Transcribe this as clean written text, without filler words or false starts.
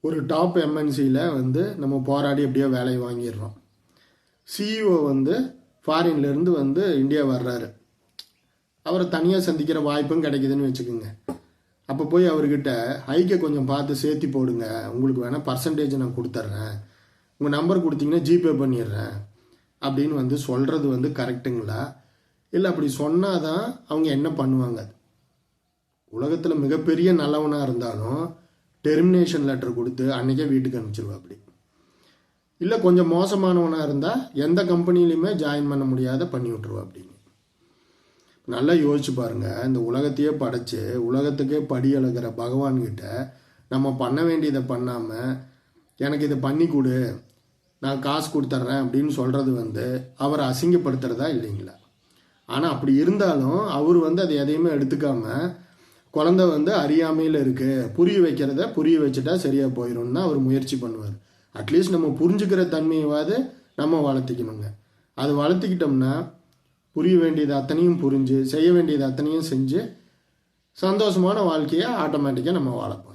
ஒரு டாப் எம்என்சியில் வந்து நம்ம போராடி எப்படியோ வேலையை வாங்கிடுறோம். சிஇஓ வந்து ஃபாரின்லேருந்து வந்து இந்தியா வர்றாரு. அவரை தனியாக சந்திக்கிற வாய்ப்பும் கிடைக்குதுன்னு வச்சுக்கோங்க. அப்போ போய் அவர்கிட்ட ஹைக்கை கொஞ்சம் பார்த்து சேர்த்தி போடுங்க, உங்களுக்கு வேணால் பர்சன்டேஜ் நான் கொடுத்துட்றேன், உங்கள் நம்பர் கொடுத்தீங்கன்னா ஜிபே பண்ணிடுறேன் அப்படின்னு வந்து சொல்கிறது வந்து கரெக்டுங்களா? இல்லை அப்படி சொன்னால் தான் அவங்க என்ன பண்ணுவாங்க? உலகத்தில் மிகப்பெரிய நல்லவனாக இருந்தாலும் டெர்மினேஷன் லெட்டர் கொடுத்து அன்றைக்கே வீட்டுக்கு அனுப்பிச்சிருவா. அப்படி இல்லை கொஞ்சம் மோசமானவனாக இருந்தால் எந்த கம்பெனிலையுமே ஜாயின் பண்ண முடியாத பண்ணி விட்ருவா. அப்படின்னு நல்லா யோசிச்சு பாருங்கள். இந்த உலகத்தையே படைச்சு உலகத்துக்கே படி அழகிற பகவான்கிட்ட நம்ம பண்ண வேண்டியதை பண்ணாமல் எனக்கு இதை பண்ணி கொடு, நான் காசு கொடுத்துட்றேன் அப்படின்னு சொல்கிறது வந்து அவரை அசிங்கப்படுத்துறதா இல்லைங்களா? ஆனால் அப்படி இருந்தாலும் அவர் வந்து அதை எதையுமே எடுத்துக்காமல் குழந்தை வந்து அறியாமையில் இருக்குது, புரிய வைக்கிறத புரிய வச்சுட்டா சரியாக போயிடும்னு தான் அவர் முயற்சி பண்ணுவார். அட்லீஸ்ட் நம்ம புரிஞ்சுக்கிற தன்மையாவது நம்ம வளர்த்திக்கணுங்க. அது வளர்த்திக்கிட்டோம்னா புரிய வேண்டியது அத்தனையும் புரிஞ்சு செய்ய வேண்டியது அத்தனையும் செஞ்சு சந்தோஷமான வாழ்க்கையை ஆட்டோமேட்டிக்காக நம்ம வாழப்போம்.